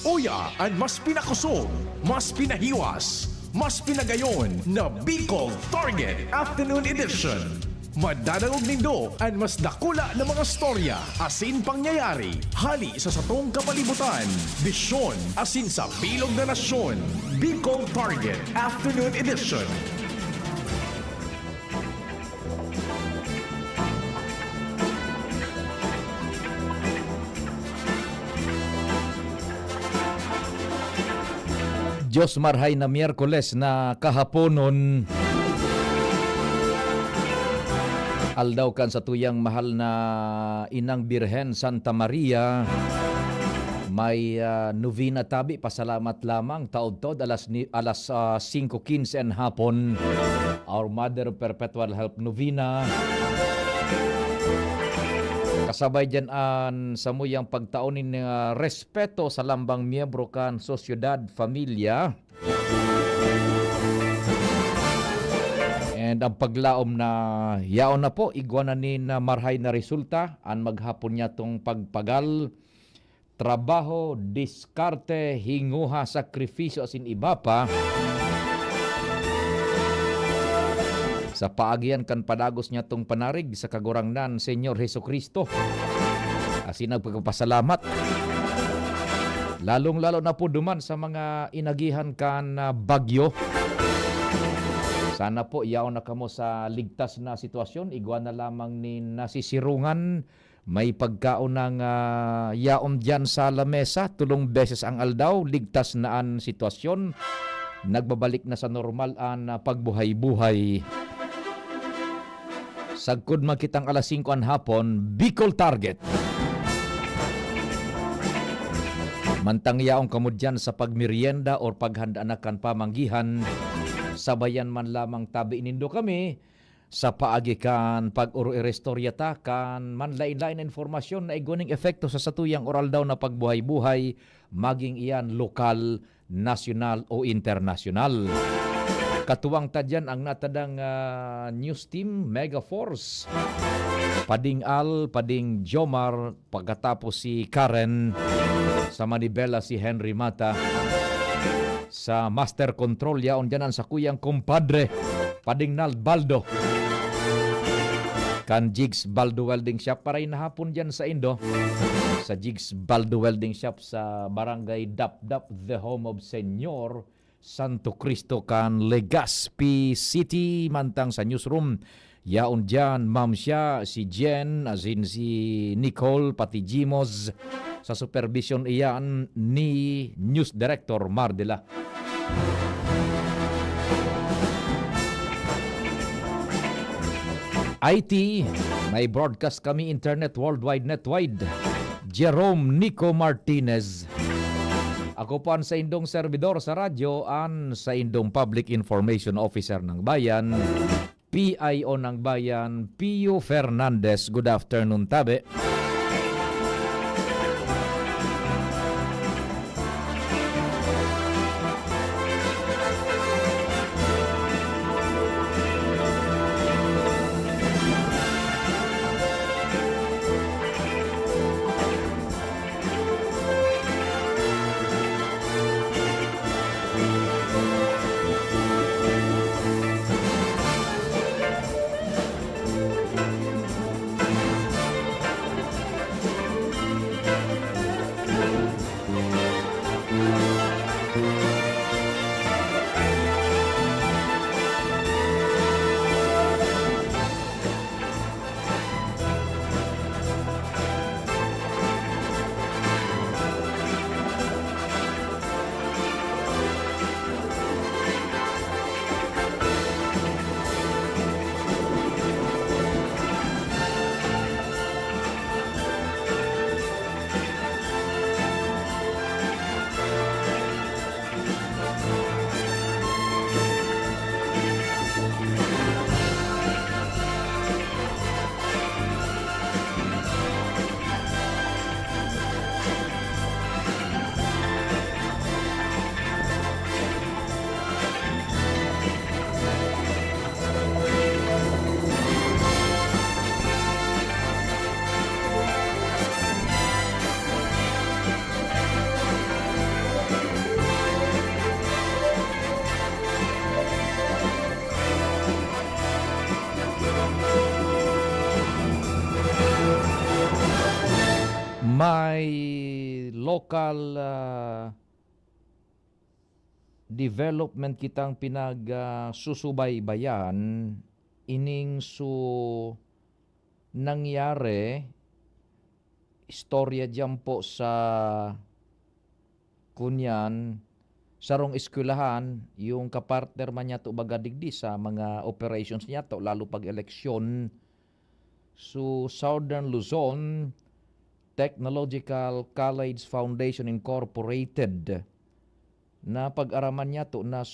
uya at mas pinakusog, mas pinahiwas, mas pinagayon na Bicol Target Afternoon Edition. Madadalog nindo ang mas dakula na mga storya, asin pangyayari, hali sa satong kapalibutan, bisyon, asin sa bilog na nasyon. Bicol Target Afternoon Edition. Diyos marhay na Miyerkules na kahaponon. Aldaw kan sa tuyang mahal na Inang Birhen Santa Maria. May novena tabi, pasalamat lamang taod-tod alas 5:15 en hapon. Our Mother Perpetual Help Novena. Kasabay dyan sa muyang pagtaonin ng respeto sa lambang miyembro kan sosyedad, familia. And ang paglaom na yaon na po, igwananin na marhay na resulta, ang maghapon niya tong pagpagal, trabaho, diskarte, hinguha, sakripisyo, asin iba pa. Sa paagyan kan padagos niya tong panarig sa kagurangnan Senyor Jesucristo. Asin nagpagpasalamat. Lalong-lalo na po duman sa mga inagihan kan bagyo. Sana po yaon na kamo sa ligtas na sitwasyon. Igwa na lamang ni nasisirungan. May pagkaon ng yaon dyan sa lamesa. Tulong beses ang aldaw. Ligtas na ang sitwasyon. Nagbabalik na sa normal ang pagbuhay-buhay. Sagkod makitang alas 5 an hapon, Bicol Target. Mantang yaong kamudyan sa pagmerienda or paghanda na kan pamanggihan, sabayan man lamang tabi inindo kami sa paagi kan pag-uro-irestorya ta kan manlain-lain na informasyon na iguning efekto sa satuyang oral daw na pagbuhay-buhay, maging iyan lokal, nasyonal o internasyonal. Katuwang tadyan ang natadang news team, Mega Force. Pading Al, Pading Jomar, pagkatapos si Karen, sa Manibela si Henry Mata, sa Master Control yaon dyanan sa kuyang kumpadre, Pading Nal Baldo, kan Jigs Baldo Welding Shop, paray na hapon dyan sa Indo, sa Jigs Baldo Welding Shop sa Barangay Dapdap, the home of Senyor Santo Cristo kan Legazpi City. Mantang sa newsroom yaon dyan Ma'am siya, si Jen, azin si Nicole, pati Jimos. Sa supervision iyan ni News Director Mardela. IT, may broadcast kami internet worldwide netwide. Jerome Nico Martinez. Ako po sa indong servidor sa radyo, sa indong Public Information Officer ng Bayan, PIO ng Bayan, Pio Fernandez. Good afternoon, tabe. local development kitang pinagsusubaybayan, ining nangyari, istorya diyan po sa kunyan, sarong eskwelahan, yung kapartner man niya to bagadigdi sa mga operations niya to, lalo pag eleksyon, Southern Luzon Technological College Foundation Incorporated, na pag-araman niya to na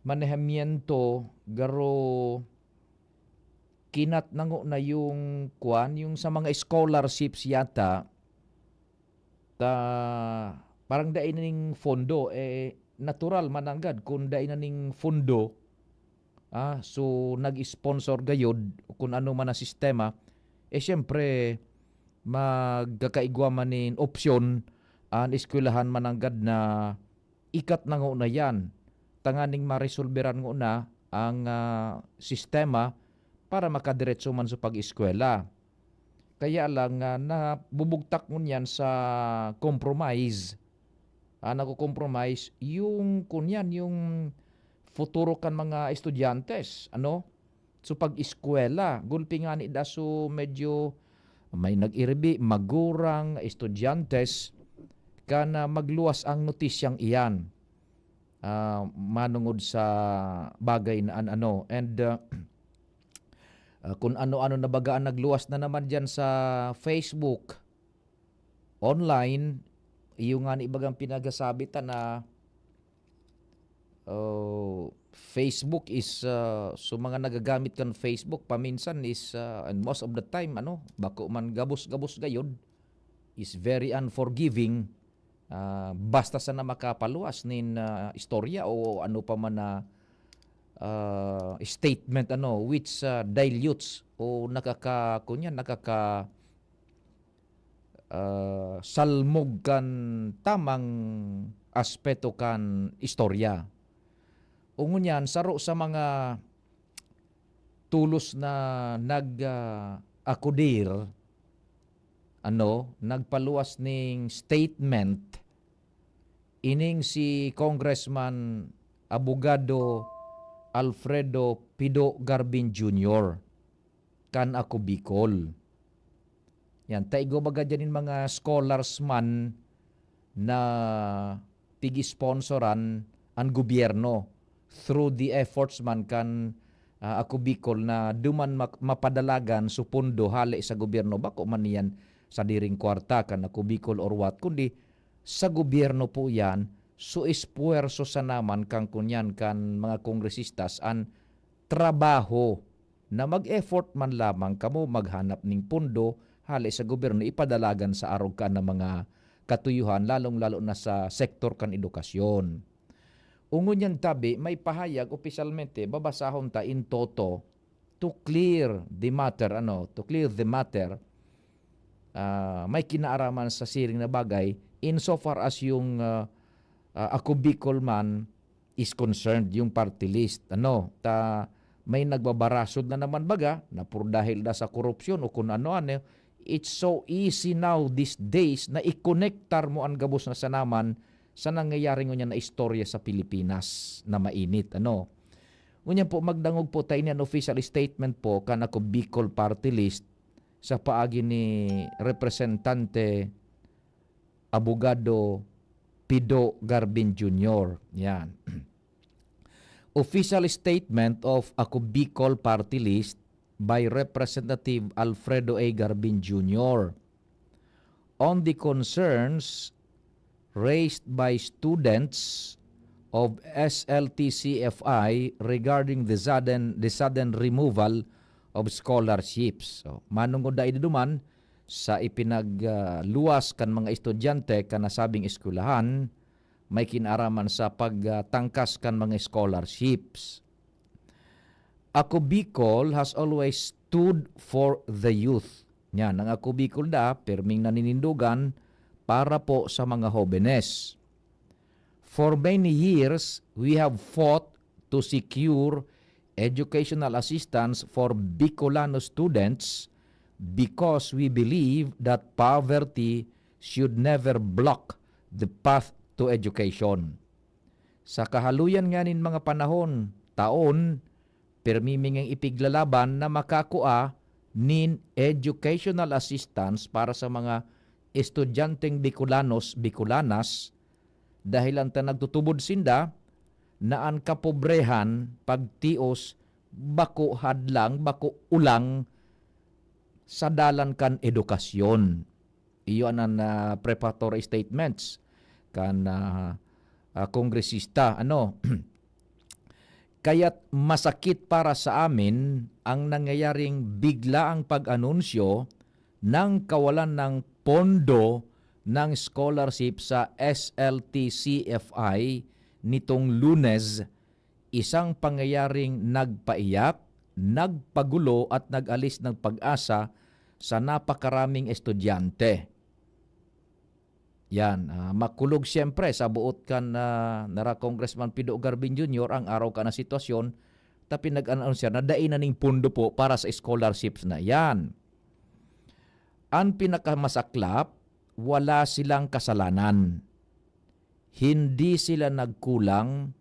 manehamiento garo kinat nango na yung yung sa mga scholarships yata parang dain ning fondo natural mananggad kung dain ning fondo so nag-sponsor gayod kung ano man ang sistema syempre magkakaigwa manin opsyon ang eskwelahan mananggad na ikat na nga yan. Tanganing maresolberan nga na ang sistema para makadiretso man sa pag-eskwela. Kaya lang na bubugtak mo yan sa compromise. Nakukompromise yung kunyan, yung futuro kan mga estudyantes. So pag-eskwela, gulpi nga ni daso medyo may nag-iribi, magurang, estudyantes, kana magluwas ang notisyang iyan manungod sa bagay na and kung ano-ano na bagaan nagluwas na naman dyan sa Facebook online, yung nga ibagang pinagasabitan na Facebook is so mga nagagamit kan Facebook paminsan is and most of the time bako man gabos-gabos gayod is very unforgiving. Basta sa na makapaluwas nin istorya o ano pa man na statement which dilutes o salmog kan tamang aspeto kan istorya. Ungon yan, saro sa mga tulos na nag-akudir nagpaluwas ning statement ining si Congressman Abogado Alfredo Pido Garbin Jr. kan ako Bicol. Yan, taigo baga dyanin mga scholars man na pigi-sponsoran ang gobyerno through the efforts man kan ako Bicol na duman mapadalagan supundo hali sa gobyerno bako man yan sa diring kwarta kan ako Bicol or what, kundi sa gobyerno po yan, so espuwerso sa naman kang kunyan kan mga kongresistas an trabaho na mag-effort man lamang kamo maghanap ning pundo hali sa gobyerno ipadalagan sa arog ka ng mga katuyuhan lalong-lalo na sa sektor kan edukasyon. Ungon yan tabi, may pahayag opisyalmente babasahon ta in toto to clear the matter may kinaaraman sa siring na bagay insofar as yung ako Bicol man is concerned, yung party list. May nagbabarasod na naman baga na puro dahil na sa korupsyon o kung ano-ano. It's so easy now these days na i-connectar mo ang gabos na sanaman sa nangyayari ngunyan na istorya sa Pilipinas na mainit. Ngunyan po magdangog po tayo niyan official statement po kan ako Bicol party list sa paagi ni Representante Abogado Pido Garbin Jr. Yan. Official statement of ako Bicol party list by Representative Alfredo A. Garbin Jr. on the concerns raised by students of SLTCFI regarding the sudden removal of scholarships. So, manungod da duman sa ipinagluwas kan mga estudyante kan nasabing eskwelahan, may kinaraman sa pagtangkas kan mga scholarships. Ako Bicol has always stood for the youth. Yan, ang Ako Bicol perming naninindugan para po sa mga jóvenes. For many years, we have fought to secure educational assistance for Bicolano students because we believe that poverty should never block the path to education. Sa kahaluyan nga nin mga panahon, taon, permiming ipiglalaban na makakua nin educational assistance para sa mga estudyanteng Bicolanos, Bicolanas, dahil ang nagtutubod sinda na ang kapobrehan pagtios bako hadlang, bako ulang sa dalan kan edukasyon. Iyon ang preparatory statements kan kongresista. Kaya't masakit para sa amin ang nangyayaring biglaang pag-anunsyo ng kawalan ng pondo ng scholarship sa SLT-CFI nitong Lunes, isang pangyayaring nagpaiyak, nagpagulo at nag-alis ng pag-asa sa napakaraming estudyante. Yan, makulog siyempre sa buot kan nara Congressman Pido Garbin Jr. ang araw ka na sitwasyon, tapi nag-anunsya na dainan ning pundo po para sa scholarships na yan. Ang pinakamasaklap, wala silang kasalanan. Hindi sila nagkulang,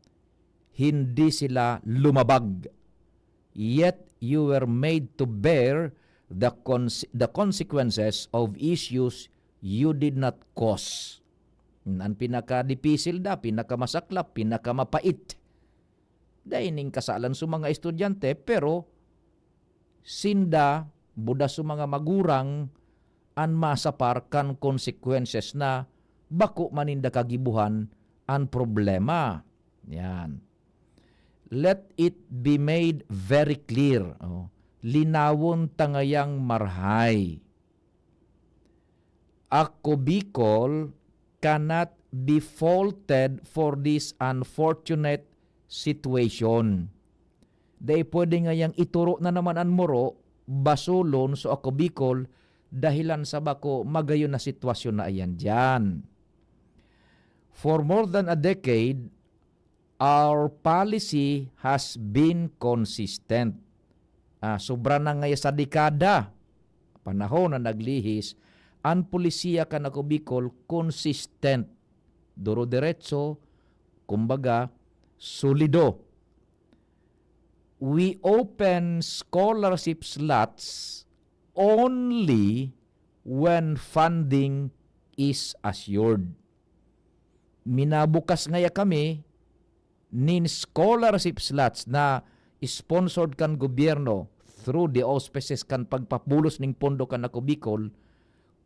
hindi sila lumabag. Yet you were made to bear the consequences of issues you did not cause. Ang pinaka-dipisil da, pinakamasaklap, pinakamapait. Daining kasalan sa mga estudyante, pero sinda, buda sa mga magurang, an masapar kan consequences na bako maninda kagibuhan ang problema. Yan. Let it be made very clear. Linawon tangayang marhay. Ako Bicol cannot be faulted for this unfortunate situation. Dahil pwede ngayang ituro na naman ang muro, basulon so ako Bicol, dahilan sa bako magayon na sitwasyon na ayan dyan. For more than a decade, our policy has been consistent. Sobra na ngayon sa dekada, panahon na naglihis, ang polisiya ka na Bicol consistent. Duro-diretso, kumbaga, solido. We open scholarship slots only when funding is assured. Minabukas ngaya kami nin scholarship slots na sponsored kan gobyerno through the auspices kan pagpapulos ning pondo kan ako Bicol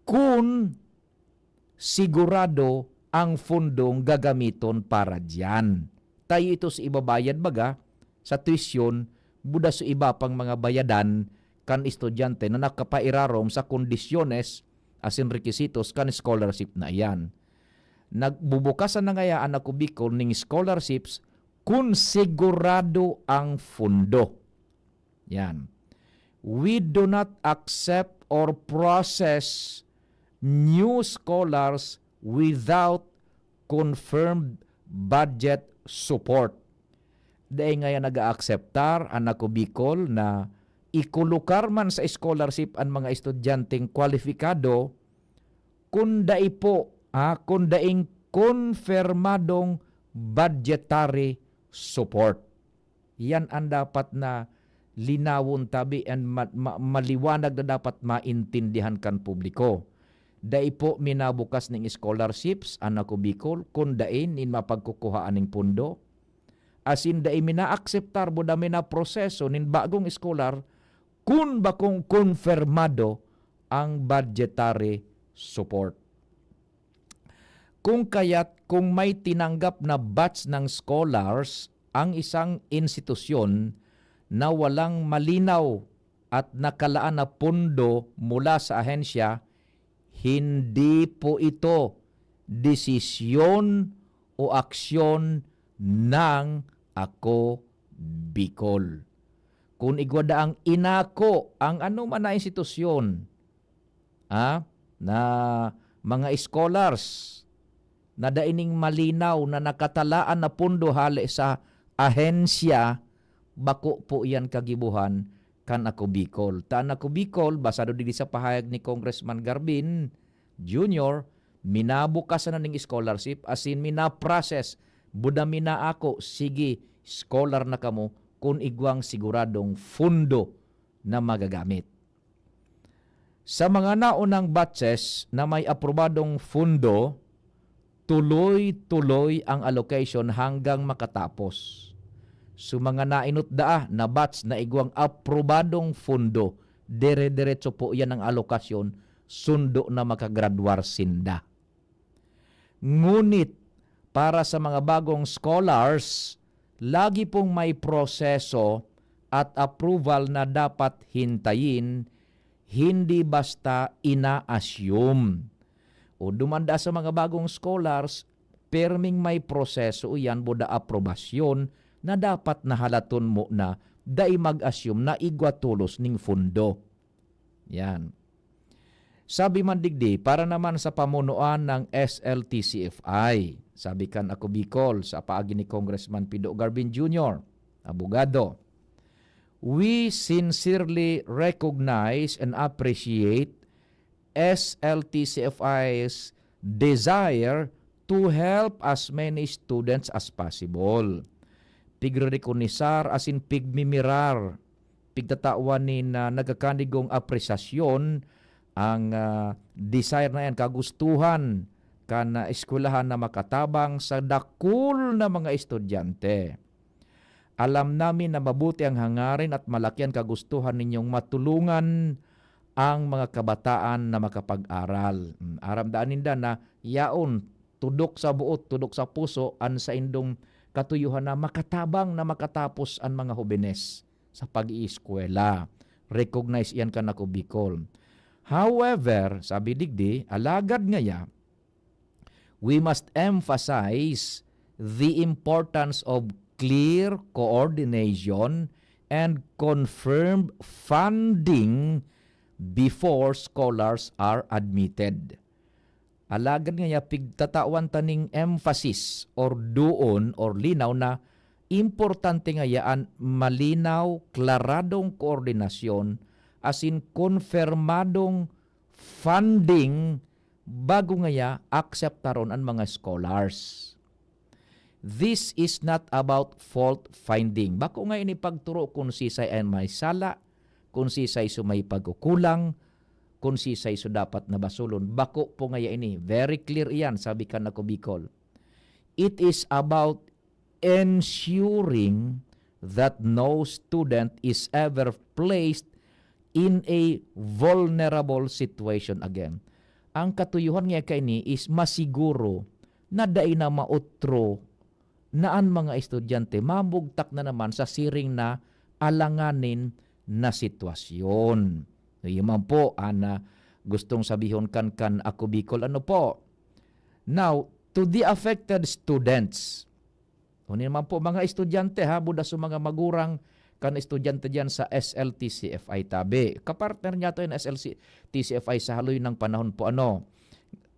kung sigurado ang fundong gagamiton para diyan. Tayo ito sa ibabayad baga sa tuition buda sa iba pang mga bayadan kan estudyante na nakapairarom sa kondisyones asin requisitos kan scholarship na iyan. Nagbubukasan na ngaya ang ako Bicol ning scholarships kung sigurado ang fundo. Yan. We do not accept or process new scholars without confirmed budget support. Dahil ngaya nag-aacceptar ang ako Bicol na ikulukar man sa scholarship ang mga estudyanteng kwalifikado kung daing konfirmadong budgetary support. Yan ang dapat na linawon tabi and maliwanag na dapat maintindihan kan publiko. Dai po minabukas ning scholarships ang ako Bicol kung dain in mapagkukuhaan ning pundo. Asin dai mina-akseptar mo da mina proseso nin bagong scholar kung bakong konfirmado ang budgetary support. Kung kaya't kung may tinanggap na batch ng scholars ang isang institusyon na walang malinaw at nakalaan na pondo mula sa ahensya, hindi po ito desisyon o aksyon ng ako Bicol. Kung igwada ang inako ang anuman na institusyon na mga scholars na daining malinaw na nakatalaan na pundo hali sa ahensya, bako po yan kagibuhan kan ako Bicol. Taan ako Bicol, basado din sa pahayag ni Congressman Garbin Jr., minabukasan na ning scholarship, as in mina-process, buda mina ako, sige, scholar na kamo, kung igwang siguradong fundo na magagamit. Sa mga naunang batches na may aprobadong fundo, tuloy-tuloy ang allocation hanggang makatapos. Sa mga nainutdaa na batch na igwang aprobadong fundo, dire-diretso po yan ang alokasyon, sundo na makagraduar sinda. Ngunit para sa mga bagong scholars, lagi pong may proseso at approval na dapat hintayin, hindi basta ina-assume. O dumanda sa mga bagong scholars, perming may proseso yan, buda aprobasyon, na dapat nahalaton mo na dai mag-assume na igwa tulos ning fundo. Yan. Sabi man digdi, para naman sa pamunuan ng SLTCFI, sabi kan ako Bicol sa paagi ni Congressman Pido Garbin Jr., abogado, we sincerely recognize and appreciate SLTCFI's desire to help as many students as possible. Pigrerikonisar asin pigmimirar, pigtatawan ni na nagkakandigong apresasyon ang desire na yan, kagustuhan kan eskwelahan na makatabang sa dakul na mga estudyante. Alam namin na mabuti ang hangarin at malaki ang kagustuhan ninyong matulungan ang mga kabataan na makapag-aral. Aramdaan ninda na yaon, tudok sa buot, tudok sa puso, an sa indong katuyuhan na makatabang na makatapos ang mga hobenes sa pag-iiskwela. Recognize yan ka na ko Bicol. However, sabi digdi, alagad ngaya, we must emphasize the importance of clear coordination and confirmed funding before scholars are admitted. Alagad nga pigtatawan taning emphasis or doon or linaw na importante nga yaan malinaw, klaradong koordinasyon as in konfirmadong funding bago nga akseptaron ang mga scholars. This is not about fault finding. Bako nga ini pagturo kung sisay ay may sala, kung sisay sumay pagkukulang, kung sisay so dapat na basulon. Bako po nga ini. Very clear iyan, sabi ka na ko Bicol. It is about ensuring that no student is ever placed in a vulnerable situation again. Ang katuyuhan nga kaini is masiguro na dai na mautro na ang mga estudyante mabugtak na naman sa siring na alanganin na sitwasyon. Yaman po, ana, gustong sabihon kan ako Bicol, ano po? Now, to the affected students, kunin naman po mga estudyante ha, buda sa mga magurang kan estudyante dyan sa SLTCFI tabi. Kapartner niya to yung SLTCFI sa haloy ng panahon po ano.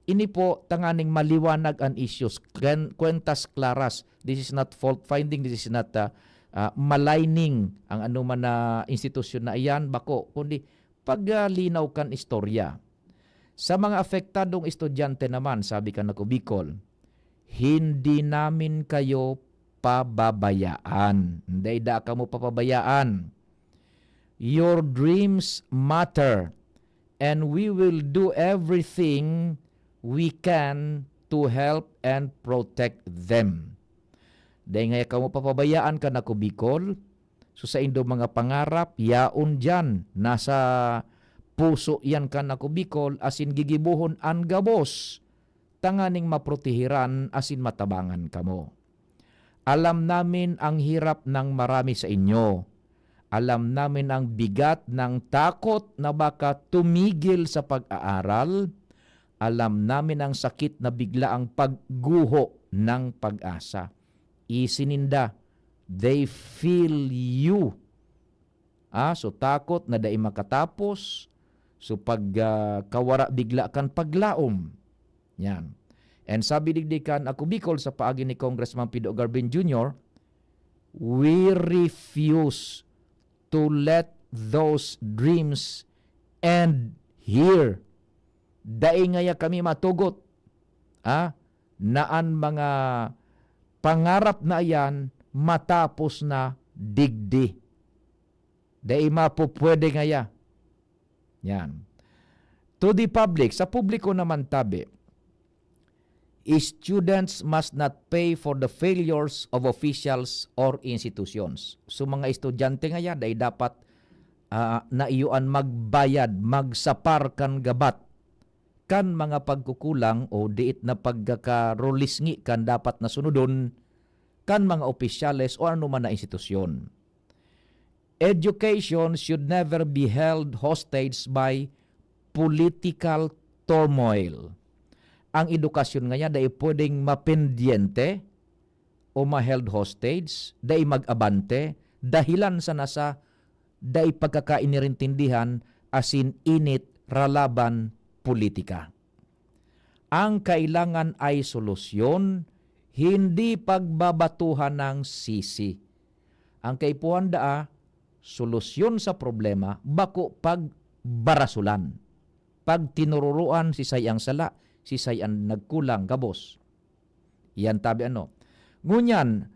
Ini po tanganing maliwanag ang issues, kwentas klaras. This is not fault finding, this is not maligning ang anuman na institusyon na iyan, bako, kundi paglinaw kan istorya. Sa mga apektadong estudyante naman, sabi ka na ko Bicol, hindi namin kayo pababayaan. Hindi da ka mo papabayaan. Your dreams matter and we will do everything we can to help and protect them. Dahil nga ka mo papabayaan ka na ko Bicol, so sa indo mga pangarap, yaon dyan, nasa puso yan ka na ko Bicol, asin gigibuhon ang gabos, tanganing maprotehiran asin matabangan kamo. Alam namin ang hirap ng marami sa inyo. Alam namin ang bigat ng takot na baka tumigil sa pag-aaral. Alam namin ang sakit na bigla ang pagguho ng pag-asa. Isininda, they feel you. So takot na dai makatapos, so kawara bigla kan paglaom. Yan. And sabi digdikan ako Bicol sa paagi ni Congressman Pido Garbin Jr., we refuse to let those dreams end here. Dai ngaya kami matugot naan mga pangarap na yan matapos na digdi. Dahil mapupwede nga ya. Yan. To the public, sa publiko naman tabi, students must not pay for the failures of officials or institutions. So mga estudyante nga yan, dahil dapat naiyuan magbayad, magsapar kan gabat, kan mga pagkukulang o diit na pagkakarolisngi kan dapat na sunodon, kan mga opisyales o anuman na institusyon. Education should never be held hostage by political turmoil. Ang edukasyon nga niya dahil pwedeng mapendiente o ma-held hostage, dahil mag-abante, dahilan sa nasa dahil pagkakainirintindihan asin init ralaban politika. Ang kailangan ay solusyon, hindi pagbabatuhan ng sisi. Ang kaipuhan solusyon sa problema, bako pagbarasulan. Pag tinururuan si sayang sala, si sayang nagkulang gabos. Yan tabi ano. Ngunyan,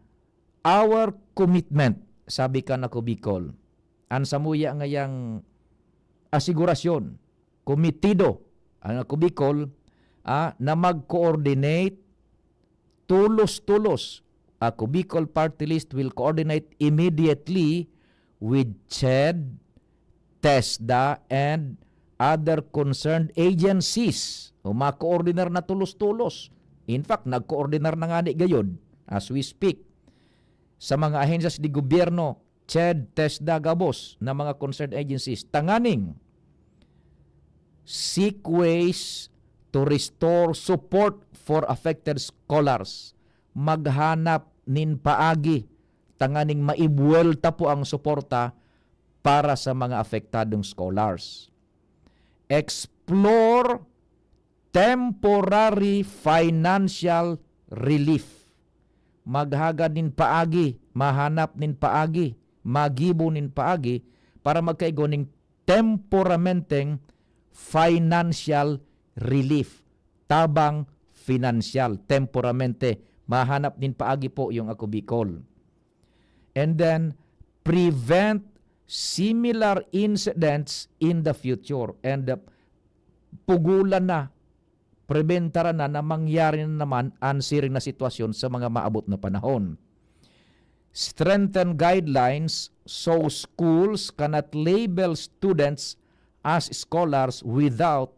our commitment, sabi ka na ko Bicol, ang samuya ngayang asigurasyon, komitido, ang ako Bicol, na mag-coordinate tulos-tulos. Ako Bicol Party List will coordinate immediately with CHED, TESDA, and other concerned agencies. O mako-ordinar na tulos-tulos. In fact, nag-coordinar na nga ni gayod as we speak sa mga ahensyas di gobyerno, CHED, TESDA, gabos na mga concerned agencies. Tanganing seek ways to restore support for affected scholars. Maghanap nin paagi, tanganing maibuelta po ang suporta para sa mga apektadong scholars. Explore temporary financial relief. Maghagad nin paagi, mahanap nin paagi, magibo nin paagi para magkaigo ning tempораmenteng financial relief. Tabang financial, temporamente. Mahanap din paagi po yung ako Bicol. And then, prevent similar incidents in the future. And pugulan na, preventara na mangyari na naman ang siring na sitwasyon sa mga maabot na panahon. Strengthen guidelines so schools cannot label students as scholars without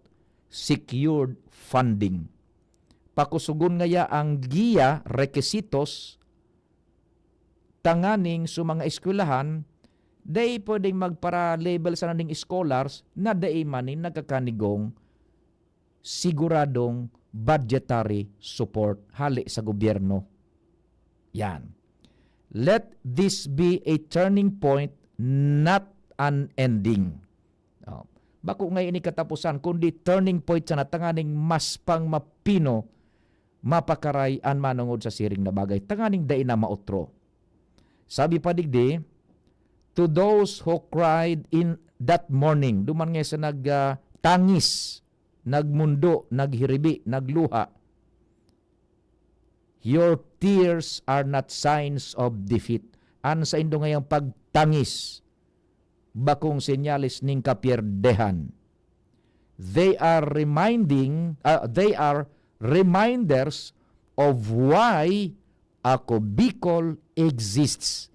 secured funding. Pakusugon ngaya ang giya, requisitos, tanganing sa mga eskwelahan, day pwedeng magpara-label sa naning scholars na day manin nagkakanigong siguradong budgetary support hali sa gobyerno. Yan. Let this be a turning point, not an ending. Bako ngayon ni katapusan, kundi turning point sa natanganing mas pang mapino, mapakaray an manungod sa siring na bagay. Tanganing day na mautro. Sabi pa digdi, to those who cried in that morning, duman nga sa nagtangis, nagmundo, naghiribi, nagluha. Your tears are not signs of defeat. An sa indo ngayang pagtangis, bakong senyalis ning kapierdehan. They are reminders of why ako Bicol exists.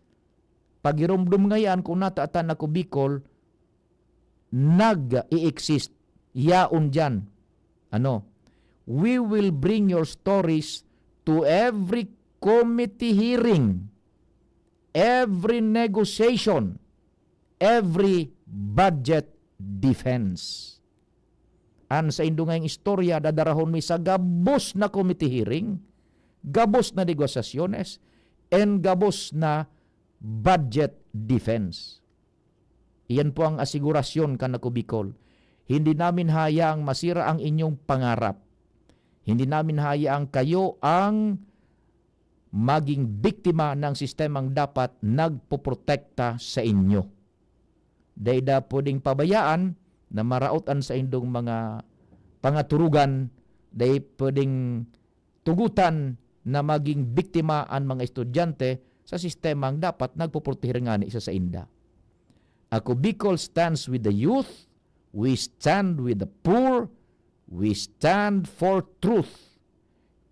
Pagirumdum ngayon kung nataatan ako Bicol, nag-i-exist. Yaon dyan. We will bring your stories to every committee hearing, every negotiation, every budget defense. An sa indo ngayong istorya, dadarahon mi sa gabos na committee hearing, gabos na negosasyones, and gabos na budget defense. Iyan po ang asigurasyon kanako Bicol. Hindi namin hayaang masira ang inyong pangarap. Hindi namin hayaang kayo ang maging biktima ng sistemang dapat nagpoprotekta sa inyo. Dahil da pwedeng pabayaan na marautan sa indong mga pangaturugan, dahil pwedeng tugutan na maging biktima ang mga estudyante sa sistemang dapat nagpuportihir nga ni isa sa inda. Ako Bicol stands with the youth, we stand with the poor, we stand for truth,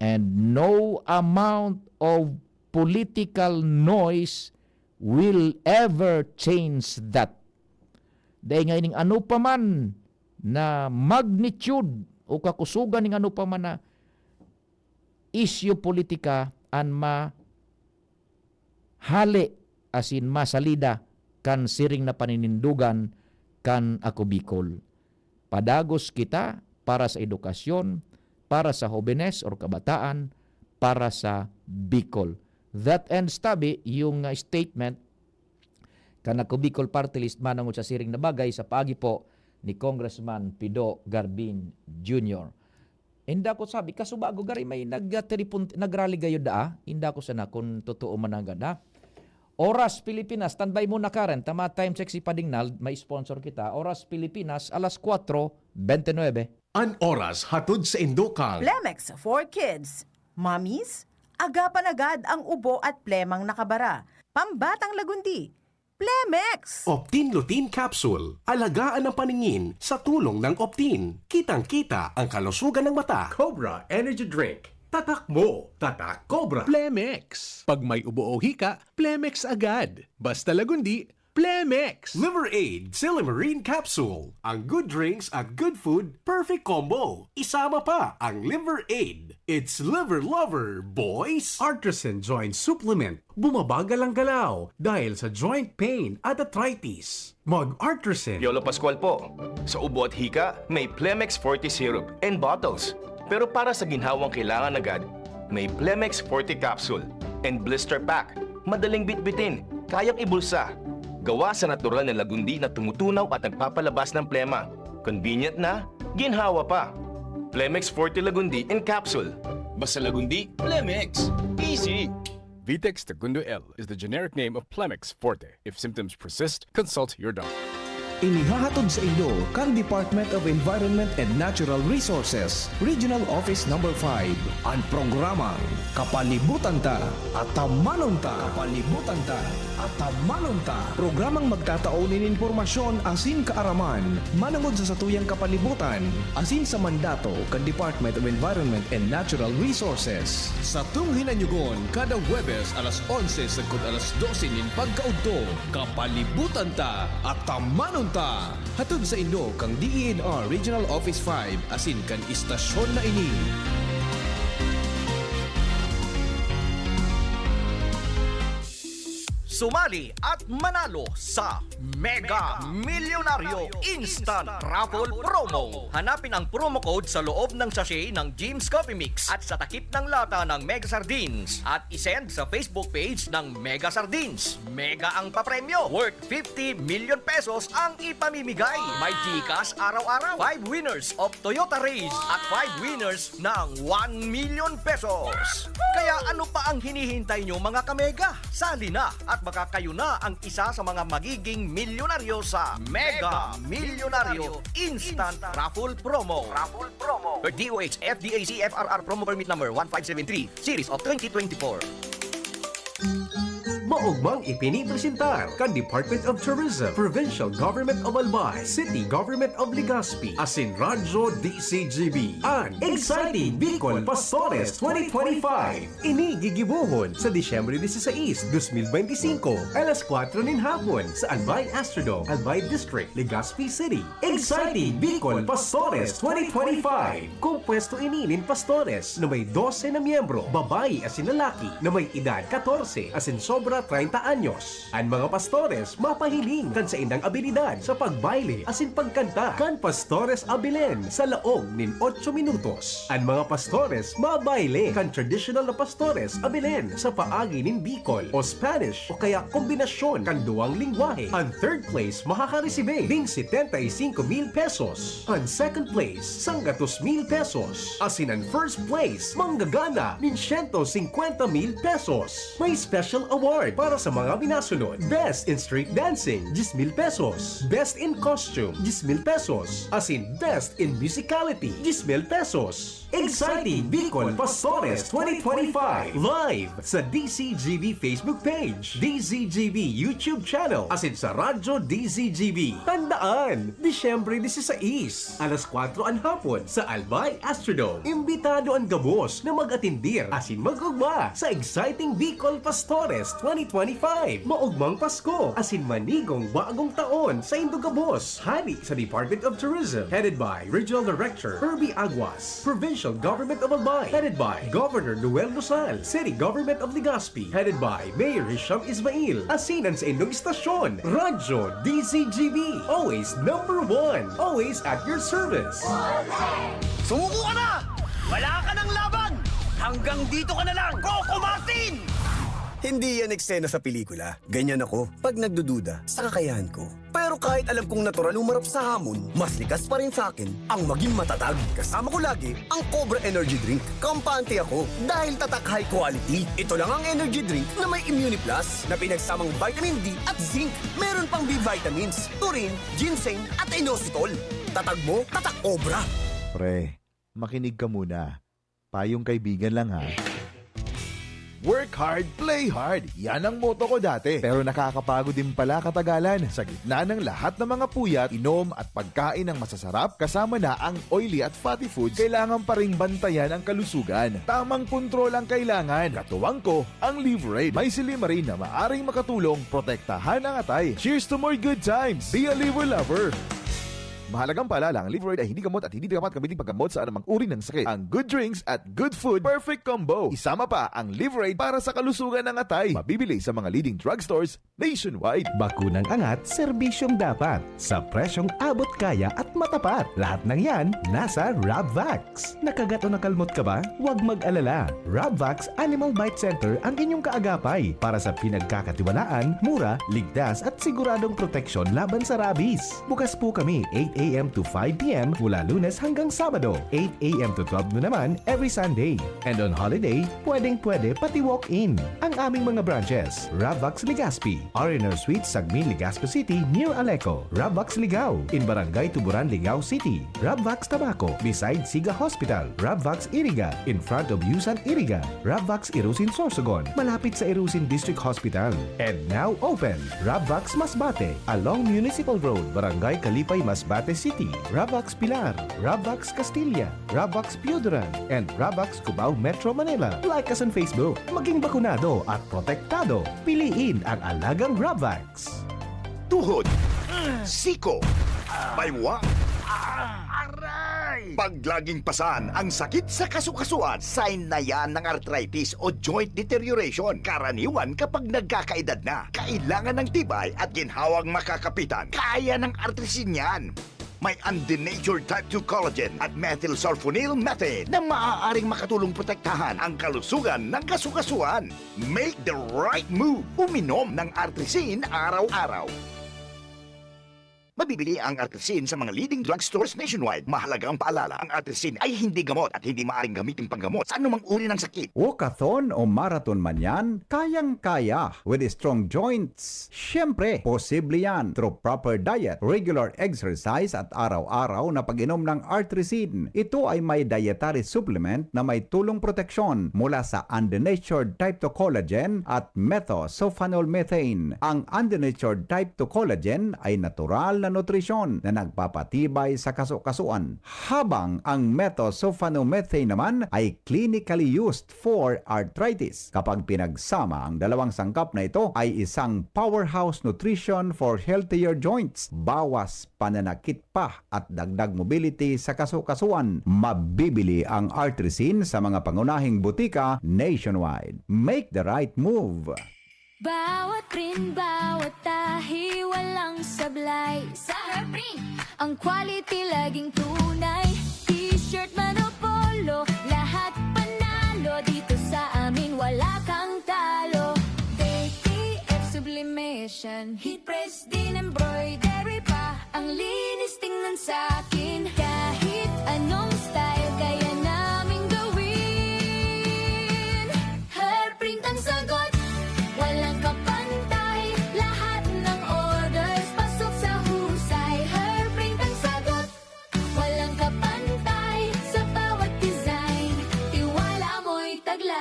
and no amount of political noise will ever change that. Dahil nga ining ano pa man na magnitude o kakusugan ng ano pa man na isyu politika an mahali asin masalida kan siring na paninindugan kan Ako Bicol. Padagos kita para sa edukasyon, para sa hobenes or kabataan, para sa Bicol. That ends tabi yung statement kan Ako Bicol Party List manangod sa siring na bagay sa paagi po ni Congressman Pido Garbin Jr. Inda ko sabi, kasubago gari may nagrally gayo da, inda ko sana kung totoo man ang ganda. Oras Pilipinas, standby muna Karen, tama time check si Padingnal, may sponsor kita. Oras Pilipinas, alas 4:29. An oras hatod sa Indokang. Plemex for Kids. Mommies, agapan agad ang ubo at plemang nakabara. Pambatang lagundi. Plemex! Optin Lutein Capsule. Alagaan ang paningin sa tulong ng Optin. Kitang-kita ang kalusugan ng mata. Cobra Energy Drink. Tatak mo, tatak Cobra. Plemex. Pag may ubo o hika, Plemex agad. Basta lagundi, Plemex. Liver Aid Silimarine Capsule. Ang good drinks at good food, perfect combo. Isama pa ang Liver Aid. It's liver lover, boys! Artisan Joint Supplement. Bumabagal ang galaw dahil sa joint pain at arthritis. Mag-Artisan. Yolo Pascual po. Sa ubo at hika, may Plemex Forte Syrup and bottles. Pero para sa ginhawang kailangan agad, may Plemex Forte Capsule and Blister Pack. Madaling bitbitin, kayang ibulsa. Gawa sa natural na lagundi na tumutunaw at nagpapalabas ng plema. Convenient na, ginhawa pa. Plemex Forte Lagundi in Capsule. Basta lagundi, Plemex. Easy! Vitex Segundo L is the generic name of Plemex Forte. If symptoms persist, consult your doctor. Inihahatod sa inyo kang Department of Environment and Natural Resources, Regional Office No. 5, ang programang Kapalibutan Ta at Tamanon Ta. Kapalibutan Ta at Tamanon Ta. Programang magtataunin informasyon asin kaaraman, manangod sa satuyang kapalibutan, asin sa mandato kang Department of Environment and Natural Resources. Sa tunghinanyugon, kada Huwebes alas 11 sagkod alas 12 nin pagkaudto, Kapalibutan Ta at Tamanon Ta. Hatod sa Indo kang DENR Regional Office 5 asin kan istasyon na ini. Sumali at manalo sa Mega Milyonaryo Instant Raffle Promo. Hanapin ang promo code sa loob ng sachet ng Jim's Coffee Mix at sa takip ng lata ng Mega Sardines at isend sa Facebook page ng Mega Sardines. Mega ang papremyo. Worth 50 million pesos ang ipamimigay. May Gcash araw-araw. 5 winners of Toyota Race at 5 winners ng 1 million pesos. Kaya ano pa ang hinihintay nyo mga kamega? Sali na at baka kayo na ang isa sa mga magiging milyonaryo sa Mega Milyonaryo Instant Raffle Promo. DOH FDAC FRR Promo Permit Number 1573 Series of 2024. Maugmang ipinipresentar kan Department of Tourism, Provincial Government of Albay, City Government of Legazpi, asin Radyo DCGB, ang Exciting Bicol Pastores 2025. Ini gigibuhon sa Disyembre 16, 2025, alas 4 nin hapon sa Albay Astrodome, Albay District, Legazpi City. Exciting Bicol Pastores 2025. Kung pwesto ininin pastores na may 12 na miyembro, babae asin lalaki na may edad 14 asin sobra 30 anyos. Ang mga pastores mapahiling kan sa indang abilidad sa pagbaile asin pagkanta kan pastores abilen sa laong nin 8 minutos. Ang mga pastores mabaile kan traditional na pastores abilen sa paagi nin Bicol o Spanish o kaya kombinasyon kan duwang lingwahe. Ang third place makakaresibe ding 75,000 pesos. Ang second place 100,000 pesos. Asin ang first place manggagana nin 150,000 pesos. May special award Award para sa mga binasunod. Best in Street Dancing, 10,000 pesos. Best in Costume, 10,000 pesos. As in Best in Musicality, 10,000 pesos. Exciting Bicol Pastores 2025 live sa DCGB Facebook page, DZGB YouTube channel, as in sa Radyo DZGB. Tandaan, Disyembre 16, alas 4 ang hapon sa Albay Astrodome. Imbitado ang gabos na mag-atindir as in mag-ugma sa Exciting Bicol Pastores 2025. Maugmang Pasko as in manigong bagong taon sa Indogabos. Hani sa Department of Tourism, headed by Regional Director Herbie Aguas. Provincial Government of Albay, headed by Governor Noel Rosal. City Government of Legazpi, headed by Mayor Hisham Ismail. Asinan sa inyong istasyon, Radyo DZGB. Always number one. Always at your service. Sumuko ka na! Wala ka ng laban! Hanggang dito ka na lang, Coco Martin! Hindi yan eksena sa pelikula. Ganyan ako pag nagdududa sa kakayahan ko. Pero kahit alam kong natural umarap sa hamon, mas likas pa rin sa akin ang maging matatag. Kasama ko lagi ang Cobra Energy Drink. Kampante ako dahil tatak high quality. Ito lang ang energy drink na may Immuniplus na pinagsamang vitamin D at zinc. Meron pang B vitamins, taurine, ginseng at inositol. Tatag mo, tatak Cobra. Pre, makinig ka muna. Payong kaibigan lang ha. Work hard, play hard. Yan ang motto ko dati. Pero nakakapagod din pala katagalan. Sa gitna ng lahat ng mga puyat, inom at pagkain ng masasarap, kasama na ang oily at fatty foods, kailangan pa ring bantayan ang kalusugan. Tamang kontrol ang kailangan. Katuwang ko, ang Liverade. May silimarin na maaring makatulong protektahan ang atay. Cheers to more good times. Be a liver lover. Mahalagang paalala, ang Liverade ay hindi gamot at hindi dapat gamitin paggamot sa anumang uri ng sakit. Ang good drinks at good food, perfect combo. Isama pa ang Liverade para sa kalusugan ng atay. Mabibili sa mga leading drugstores nationwide. Bakunang angat, serbisyong dapat. Sa presyong abot kaya at matapat. Lahat ng yan, nasa Rabvax. Nakagat o nakalmot ka ba? Huwag mag-alala. Rabvax Animal Bite Center ang inyong kaagapay para sa pinagkakatiwalaan, mura, ligtas at siguradong proteksyon laban sa rabies. Bukas po kami 8 a.m. to 5 p.m. mula Lunes hanggang Sabado. 8 a.m. to 12 noon naman every Sunday. And on holiday, pwedeng-pwede pati walk-in. Ang aming mga branches, Rabvax Legazpi, R&R Suite, Sagmin, Legazpi City, near Aleco. Rabvax Ligao, in Barangay Tuburan, Ligao City. Rabvax Tabaco, beside Siga Hospital. Rabvax Iriga, in front of Yusan Iriga. Rabvax Irusin Sorsogon, malapit sa Irusin District Hospital. And now open, Rabvax Masbate, along Municipal Road, Barangay Kalipay, Masbate City. Rabvax Pilar, Rabvax Castilla, Rabvax Piudaran, and Rabvax Cubao Metro Manila. Like us on Facebook. Maging bakunado at protektado. Piliin ang alagang Rabvax. Tuhod, siko, baywa, pag laging pasan ang sakit sa kasukasuan, sign na yan ng arthritis o joint deterioration. Karaniwan kapag nagkakaedad na, kailangan ng tibay at ginhawang makakapitan. Kaya ng artrisin yan. May undenatured type 2 collagen at methylsulfonyl methane na maaaring makatulong protektahan ang kalusugan ng kasukasuan. Make the right move. Uminom ng artrisin araw-araw. Mabibili ang artrisin sa mga leading drugstores nationwide. Mahalaga ang paalala, ang artrisin ay hindi gamot at hindi maaaring gamitin panggamot sa anumang uri ng sakit. Walkathon o marathon man yan, kayang-kaya with strong joints. Siyempre, posible yan through proper diet, regular exercise at araw-araw na pag-inom ng artrisin. Ito ay may dietary supplement na may tulong proteksyon mula sa undenatured type 2 collagen at methylsulfonylmethane. Ang undenatured type 2 collagen ay natural na nutrisyon na nagpapatibay sa kasukasuan, habang ang methylsulfonylmethane naman ay clinically used for arthritis. Kapag pinagsama ang dalawang sangkap na ito ay isang powerhouse nutrition for healthier joints, bawas pananakit pa at dagdag mobility sa kasukasuan. Mabibili ang artrisin sa mga pangunahing butika nationwide. Make the right move. Bawat print, bawat tahi, walang sablay. Sa Herprint, ang quality laging tunay. T-shirt man o polo, lahat panalo. Dito sa amin, wala kang talo. KTF sublimation, heat press din embroidery pa. Ang linis tingnan sa'kin, kahit anong style kaya naming gawin. Herprint ang sagot, walang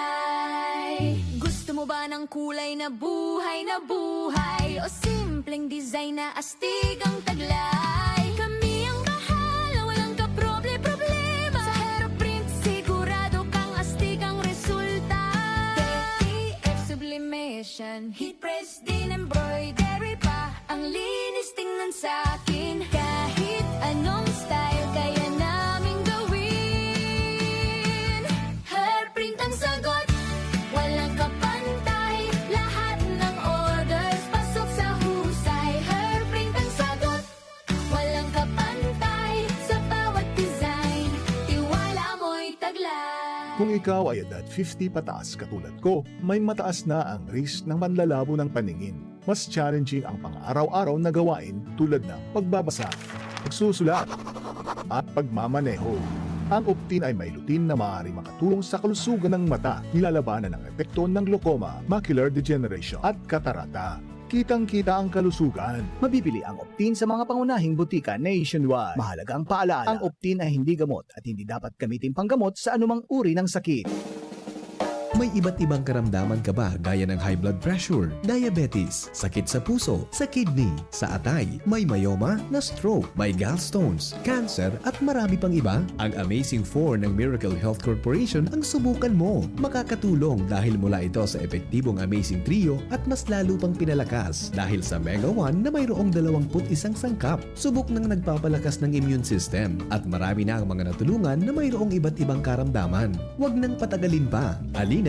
sablay. Gusto mo ba ng kulay na buhay o simpleng design na astig ang taglay? Kami ang bahala, walang kaproble-problema. Sa Aeroprint sigurado kang astig ang resulta. TF sublimation, heat press din embroidery pa. Ang linis tingnan sa akin, kahit anong style kaya namin gawin. Hairprint ang sagot, walang kapantay. Lahat ng orders pasok sa husay. Hairprint ang sagot, walang kapantay. Sa bawat design, tiwala mo'y taglay. Kung ikaw ay edad 50 pataas katulad ko, may mataas na ang risk ng manlalabo ng paningin. Mas challenging ang pang-araw-araw na gawain tulad ng pagbabasa, pagsusulat, at pagmamaneho. Ang Optin ay may lutin na maaari makatulong sa kalusugan ng mata, nilalabanan ang epekto ng glaucoma, macular degeneration at katarata. Kitang-kita ang kalusugan. Mabibili ang Optin sa mga pangunahing butika nationwide. Mahalaga ang paalala, ang Optin ay hindi gamot at hindi dapat gamitin panggamot sa anumang uri ng sakit. May iba't ibang karamdaman ka ba gaya ng high blood pressure, diabetes, sakit sa puso, sa kidney, sa atay, may myoma, na stroke, may gallstones, cancer at marami pang iba? Ang Amazing 4 ng Miracle Health Corporation ang subukan mo. Makakatulong dahil mula ito sa epektibong Amazing Trio at mas lalo pang pinalakas dahil sa Mega 1 na mayroong 21 sangkap. Subok ng nagpapalakas ng immune system at marami na ang mga natulungan na mayroong iba't ibang karamdaman. Huwag nang patagalin pa.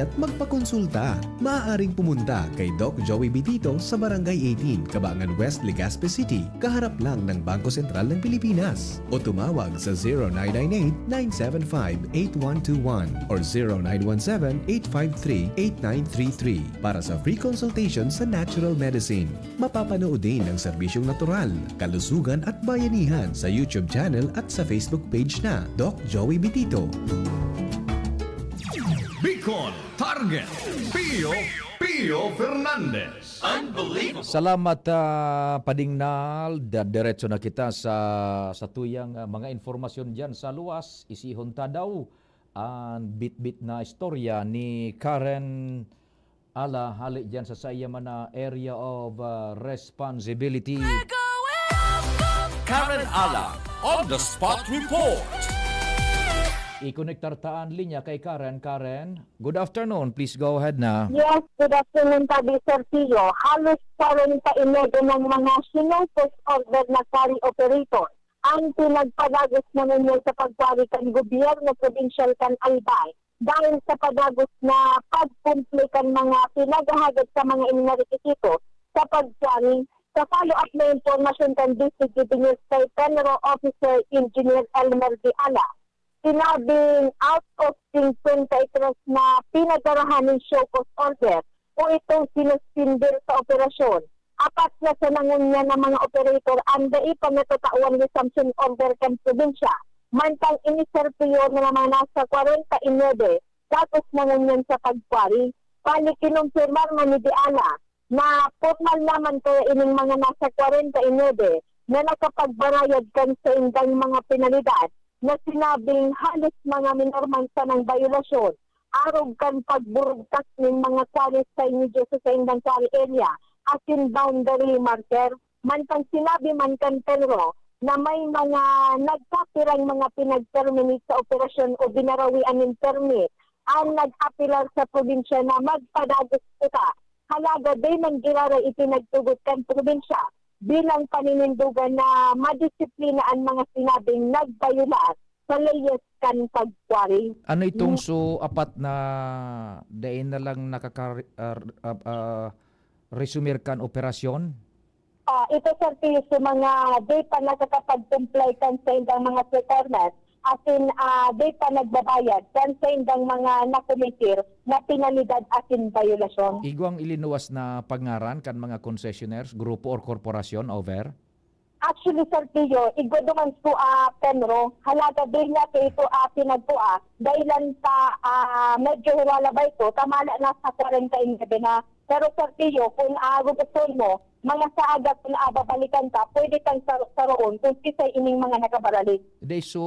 At magpakonsulta. Maaaring pumunta kay Doc Joey Bitito sa Barangay 18, Cabangan West, Legazpi City, kaharap lang ng Bangko Sentral ng Pilipinas. O tumawag sa 0998-975-8121 or 0917-853-8933 para sa free consultation sa natural medicine. Mapapanood din ang serbisyong natural, kalusugan at bayanihan sa YouTube channel at sa Facebook page na Doc Joey Bitito. Bicol Target Pio Fernandez. Unbelievable. Salamat Padingnal. Diretso na kita sa tuyang mga informasyon diyan sa luwas. Isihon ta daw ang bit-bit na istorya ni Karen Ala hali diyan sa sayaman na area of responsibility. Karen Ala on the spot report. I-connectar taan linya kay Karen. Karen, good afternoon. Please go ahead na. Yes, good afternoon, Tabi Sir Tio. Halos 49 ng mga sinupos order na carry operator ang pinagpadagos na ninyo sa pagpari kan gobyerno provincial kan Albay dahil sa padagos na pagkumple kan mga pinagahagad sa mga inarequisito sa pagpari. Sa follow-up na informasyon kan District Engineer State General Officer Engineer Elmer D. Ala, sinabing out of 50 acres na pinagarahan ng show cause order o itong sinuspindir sa operasyon. Apat na sa nangunya ng mga operator ang daipan na tatauan resumption order kan probinsya. Mantang iniserpiyo na naman nasa 49 tapos nangunyan sa pagkwari. Pali kinumpirmar man ni Diala na formal naman kaya ining mga nasa 49 na nakapagbarayad kan sa indang mga penalidad na sinabing halos mga minormansa ng violasyon, arog kan pagburugtas ng mga kwalis sa inyo sa indang kwari area as in boundary marker. Mantang sinabi man kan Pedro na may mga nagkapirang mga pinag-terminate sa operasyon o binarawian ng permit ang nag-apilar sa probinsya na magpadagos ita. Halaga din ng girara ipinagtugot kan probinsya bilang paninindugan na madisiplinaan mga sinabing nagbayulat sa layas kan pagkwari. Ano itong apat na dain na lang resumir kan operasyon? Ito sir, sa mga day pa nakakapag-comply kan sa indang mga requirements asin day pa nagbabayad kan sa indang mga nakumitir na penalidad asin violasyon. Igwang ilinuwas na pangaran kan mga concessionaires, grupo or korporasyon, over? Actually, Sir Tio, igwaduman po Penro, halaga din na ito pinagpua, dahilan pa medyo hiwalabay ito, tamala na sa 49 na. Pero Sir Tio, kung gusto mo, mga saaga kung babalikan ka, pwede kang saroon kung kisay ining mga nakabaralik. So,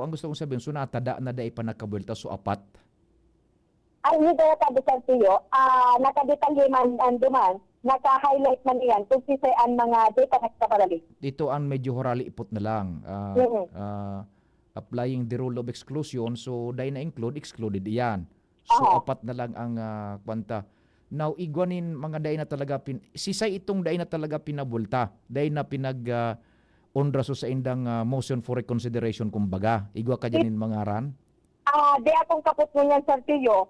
ang gusto kong sabihin, natada na dahi pa nakabulta, apat? Ay, hindi na tabi sa siyo, nakadetalye man ang duman, naka-highlight man iyan kung sisay ang mga data nagkaparalik. Dito ang medyo horali ipot na lang. Mhm. Applying the rule of exclusion, so dahil na-include, excluded iyan. So apat na lang ang kwanta. Now, igwanin mga dahil na talaga, sisay itong dahil na talaga pinabulta. Dahil na onra so sa indang motion for reconsideration kumbaga. Igwa ka dyanin mga ran? Di akong kaput mo niyan, Sir Tio.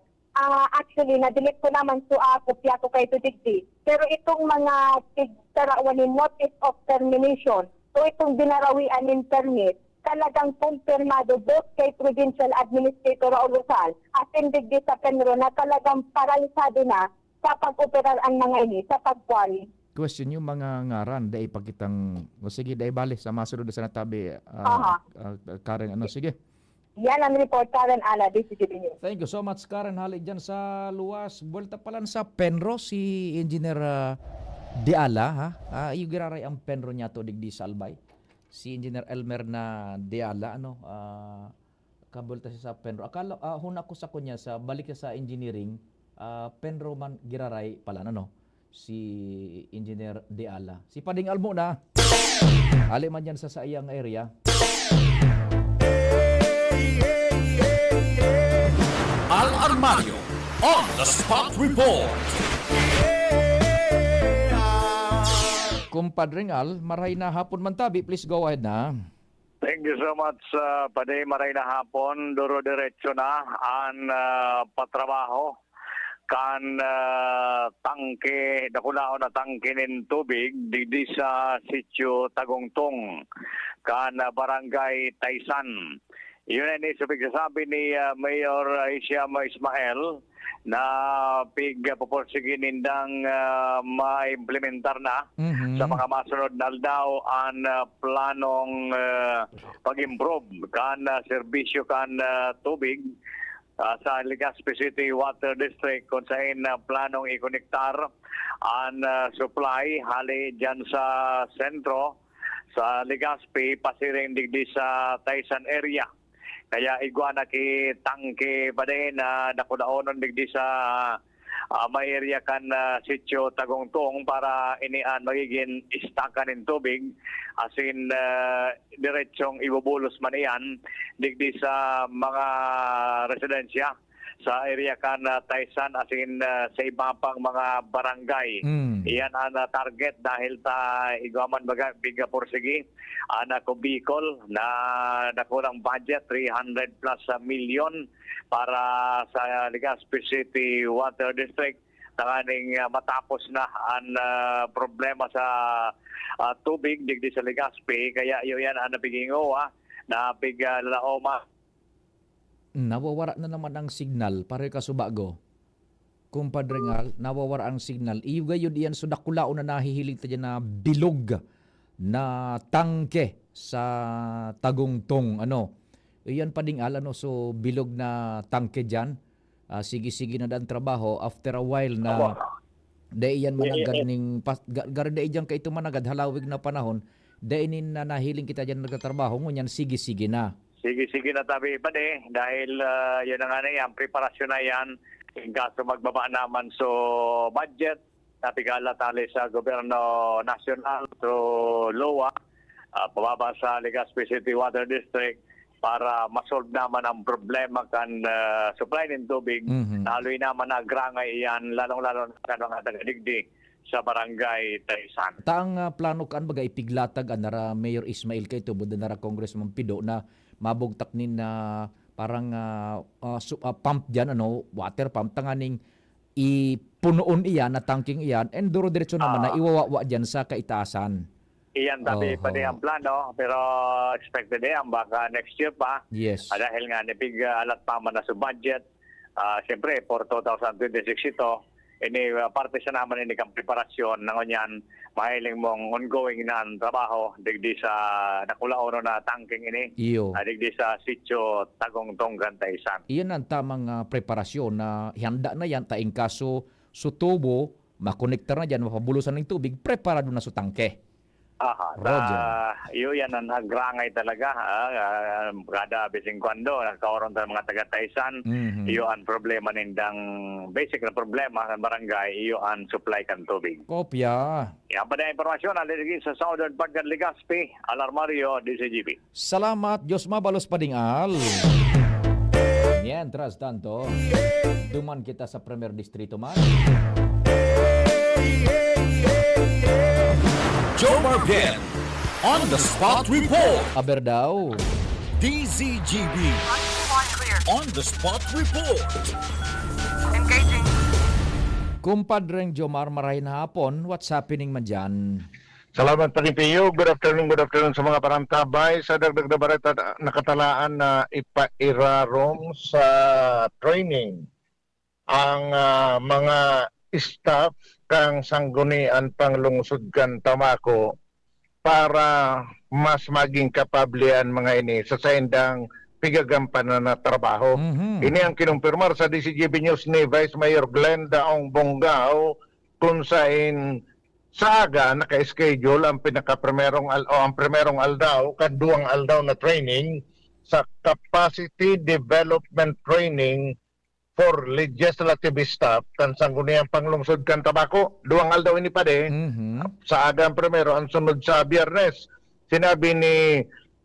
Actually, na-delete ko naman kopya ko kay Tudigdi. Pero itong mga tigtarawanin notice of termination, so itong binarawian in permit, talagang kumpirmado both kay Provincial Administrator Raul Rosal at Digdi sa Penro na talagang paralisado na sa pag-operar ang mga ini sa pag-quarry. Question yung mga ngaran, dahil pagkitang, sige, dahil bali, sa masunod na sa natabi, Karen, sige. Yan ang report, Karen Ala, DCTV News. Thank you so much, Karen. Halik dyan sa luwas. Buwelta pala sa Penro, si Engineer Diala. Yung giraray ang Penro niya to digdi sa Albay. Si Engineer Elmer na Diala, kabulta siya sa Penro. Akala, huna ko sa kunya, sa balik sa engineering, Penro man giraray pala, si Engineer Diala. Si Pading Almo na. Halik man dyan sa sayang area. Al Armario on the spot report. Kumpadring Al, maray na hapon man tabi. Please go ahead na. Thank you so much, Paday. Maray na hapon. Duro diretso na ang patrabaho. Kan tangke, dakulao na tangke ng tubig di sa sitio Tagongtong. Kan barangay Taysan. Yun ang sabi ni Mayor Isiama Ismael na pigpaporsige nindang ma-implementar na sa mga masunod na daw ang planong pag-improve kan serbisyo kan tubig sa Legazpi City Water District kung saan planong ikonektar ang supply hali dyan sa sentro sa Legazpi pasiring digdi sa Taysan area. Kaya iguana ki tangke pa din na nakudaonon digdi sa may area kan sitio Tagongtong para inian magiging istakan ng tubig asin diretsong ibubulos man iyan digdi sa mga residensya sa area kan Taysan asin sa iba pang mga barangay. Iyan ang target dahil ta igaman biga porsigi anak ko Bicol na nakulang budget 300 plus million para sa Legazpi City Water District tanganing matapos na ang problema sa tubig digdi sa Legazpi kaya yan ang nabigingo na laoma. Nawawara na naman ang signal para kasubago. Kumpadre Ngal, nawawara ang signal. Iyo gayon diyan so dakulao na nahihilig ta dyan na bilog na tangke sa Tagongtong. Iyan pa ding so bilog na tangke dyan. Sige-sige na dan trabaho. After a while na daiyan managad ning garda dyan kay ito managad halawig na panahon. Dainin na nahiling kita dyan nagtatrabaho. Ngunyan sige-sige na. Sige-sige na tabi ba dahil yun na nga na yan, preparasyon na yan. In kaso magbaba naman so budget, napigala tali sa gobyerno nasyonal through LOA, pababa sa Legazpi City Water District para masolve naman ang problema kan supply ng tubig. Naloy naman na grangay yan, lalong-lalo na mga tagadigdi sa barangay Taysan. Taang plano kaan baga ipiglatag anara Mayor Ismail kay tubod nara Congressman Pido na mabugtak nin na parang pump diyan water pump tanganing ipunoon iyan na tangking iyan and duro diretso naman na iwawawa diyan sa kaitaasan. Iyan tabi pa din ang plano pero expected yan baka next year pa. Yes. Dahil nga nipig alat pa man na sa budget. Siyempre for 2026 ito ini parte sa naman ini kang preparasyon ng onyan mahiling mong ongoing na trabaho digdi sa nakulaono na tangking ini digdi sa sitio Tagongtong Taysan. Iyan ang tamang preparasyon na handa na yan taing kaso sa tubo makonektar na dyan mapabulusan ng tubig preparado na sa tangke. Aha, Roger. Yan ang nagrangay talaga. Kada bising kwando, nagkaroon sa mga taga-Taisan, iyo ang problema nindang, basic na problema ng barangay, iyo ang supply kan tubig. Kopya. Yan pa na impormasyon, aliligi sa Southern Paggan Legazpi, Alarmario, DCGB. Salamat, Diyos mabalos padingal. Mientras tanto, duman kita sa Premier Distrito man. Jomar Ben on the spot report. Aber daw. DZGB on the spot report. Kumpadreng Jomar, marahin hapon. What's happening man dyan? Salamat pa rin Piyo. Good afternoon sa mga parantabay. Sa dagdag na barata nakatalaan na ipairarom sa training ang mga staff kang sanggunian panglungsod kan Tamako para mas maging kapablean mga ini sa saindang pigagampanan na trabaho. Ini ang kinumpirmar sa DCGB News ni Vice Mayor Glenda Ong Bonggao kung saan sa aga naka-schedule ang ang primerong aldaw, kaduang aldaw na training sa Capacity Development Training for Legislative Staff kan sangguniang panglungsod kan Tabako. Duang aldaw ini pa sa aga ang primero, ang sunod sa Biyernes. Sinabi ni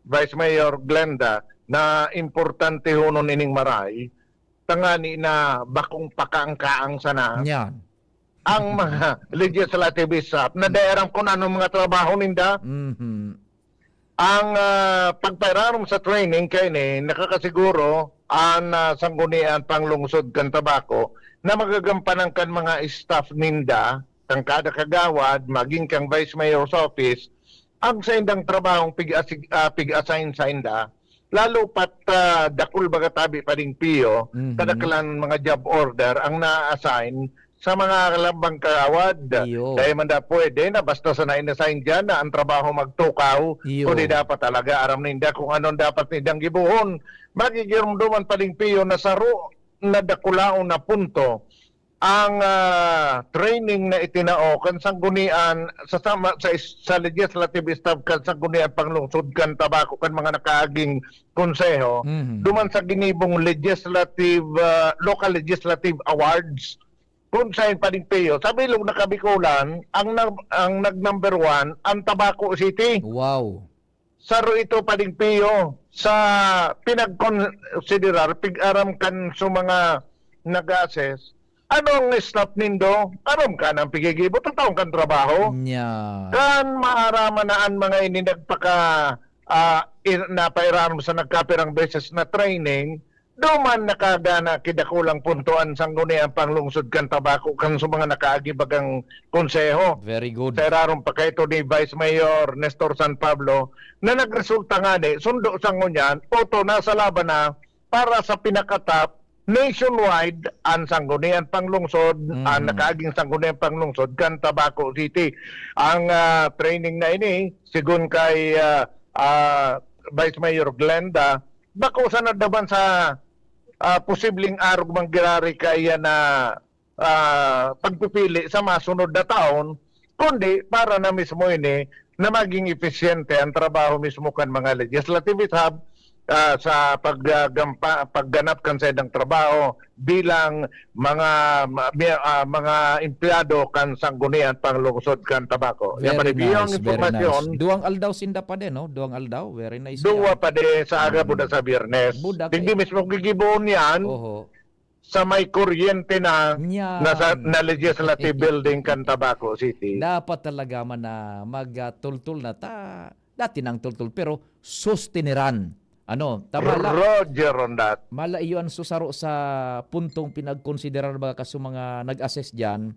Vice Mayor Glenda na importante hunon ining maray tangani na bakong pakaangkaang sana ang mga legislative staff na daerang kung ano mga trabaho ninda. Ang pagpairarom sa training kay ni nakakasiguro ang sanggunian panglungsod kan Tabako na magagampanan kan mga staff ninda kang kada kagawad maging kang Vice Mayor's Office ang sa indang trabahong pig-assign sa inda, lalo pat dakul baga tabi pa ring Piyo, kadakalan mga job order ang na-assign sa mga kalambang kagawad. Dahil man da pwede na basta sa na-assign dyan na ang trabaho magtukaw, kundi dapat talaga aram ninda kung anong dapat nindang gibuhon. Magigirumduman pa ring Piyo na saro na dakulaon na punto ang training na itinao kan sanggunian sa legislative staff kan sanggunian panglungsod kan Tabako kan mga nakaaging konseho duman sa ginibong legislative local legislative awards kung saan pa rin Piyo sa bilog na Kabikulan ang nag number 1 ang Tabako City. Wow. Saro ito pa rin Piyo sa pinag-considerar pig-aram kan sa mga nag-assess. Anong staff nindo? Aram ka ng pigigibot ang taong kan trabaho. Kan maaramanaan mga ini nagpaka napairanom sa nagkapirang beses na training, duman nakagana kidakulang puntuan sanggunian panglungsod kan Tabako kan sa mga nakaagi-bagang konseho. Very good. Sa irarom pa kayo ni Vice Mayor Nestor San Pablo na nagresulta nga sundo sa ngunyan, oto nasa laban na para sa pinakatap nationwide ang sanggunian panglungsod, ang nakaaging sanggunian panglungsod kan Tabako City. Ang training na ini, sigun kay Vice Mayor Glenda, bako sa nadaban sa posibleng arog manggirari kaya na pagpipili sa masunod na taon, kundi para na mismo ini na maging epesyente ang trabaho mismo kan mga legislative hub sa pagganap kan sa idang trabaho bilang mga empleyado kan sanggunian panglungsod kan Tabako. Very nice, very nice. Duang aldaw sinda pa din, no? Duang aldaw, very nice. Duwa pa din sa aga buda sa Biyernes. Hindi mismo gigibuon yan sa may kuryente na legislative building kan Tabako City. Dapat talaga man na magtultul na dati nang tultul pero sustiniran. Roger on that. Mala iyon susaro sa puntong pinagkonsiderar mga kaso mga nag-assess dyan.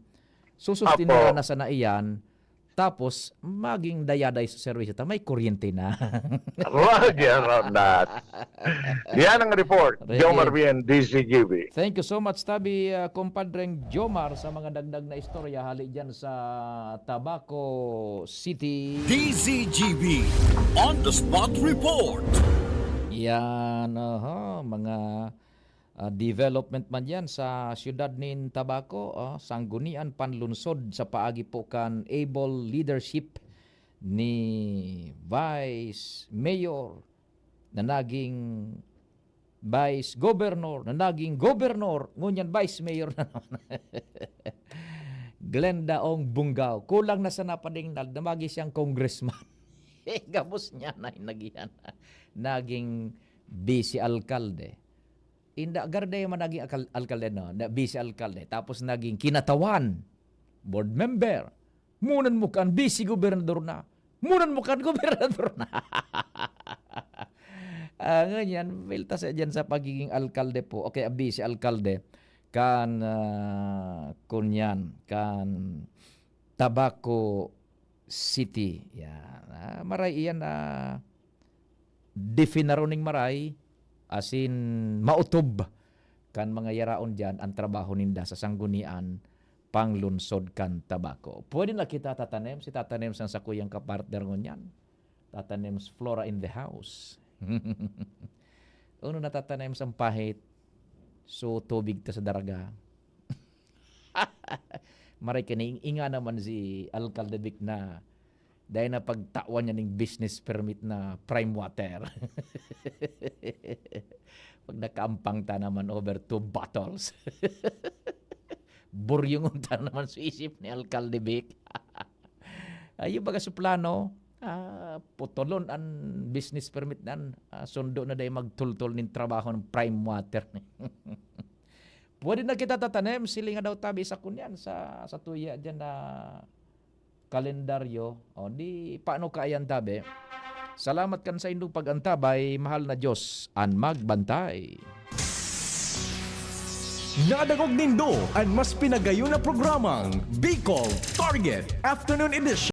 Susustiniran na sa naiyan. Tapos, maging dayaday sa servisyo. May kuryente na. Roger on that. Yan ang report. Jomar Bien, DCGB. Thank you so much, Tabi, kumpadreng Jomar, sa mga dagdag na istorya hali dyan sa Tabako City. DCGB On The Spot Report. Yan, mga development man yan sa siyudad nin Tabako, sanggunian panlunsod sa paagi po kan able leadership ni Vice Mayor na naging Vice Governor, na naging Governor, ngunyan Vice Mayor na naman. Glenda Ong Bungaw. Kulang na sa napadingnal, namagi siyang congressman. Gabos niya na nagihan. Naging vice alkalde. Inda garday man naging alkalde no, na vice alkalde. Tapos naging kinatawan, board member. Munan mo kan vice gobernador na. Munan mo kan gobernador na. Ganyan, filta sa dyan sa pagiging alkalde po. Okay, vice alkalde kan kunyan, kan Tabaco City. Yan. Maray iyan na definaroning maray asin mautob kan mga yaraon dyan ang trabaho ninda sa sanggunian panglunsod kan tabako. Pwede na kita tatanim, si tatanim sang sakuyang kapartner ngunyan. Tatanim flora in the house. Uno na tatanim sang pahit, so tubig ta sa daraga. Maray inga naman si Alcalde Vic na dahil na pagtawan niya ng business permit na prime water. Pag nakaampang ta naman over 2 bottles. Buryong ta naman sa isip ni Alcalde Vic. Ayun baga sa plano, putulon ang business permit nan, sundo na dahil magtultol ng trabaho ng prime water. Pwede na kita tatanim, sili nga daw tabi sa kunyan, sa tuya dyan na kalendaryo. O di, paano kaayan tabi? Salamat kan sa inyong pag-antabay, mahal na Diyos, ang magbantay. Nadagog nindo ang mas pinagayon na programang Bicol Target Afternoon Edition.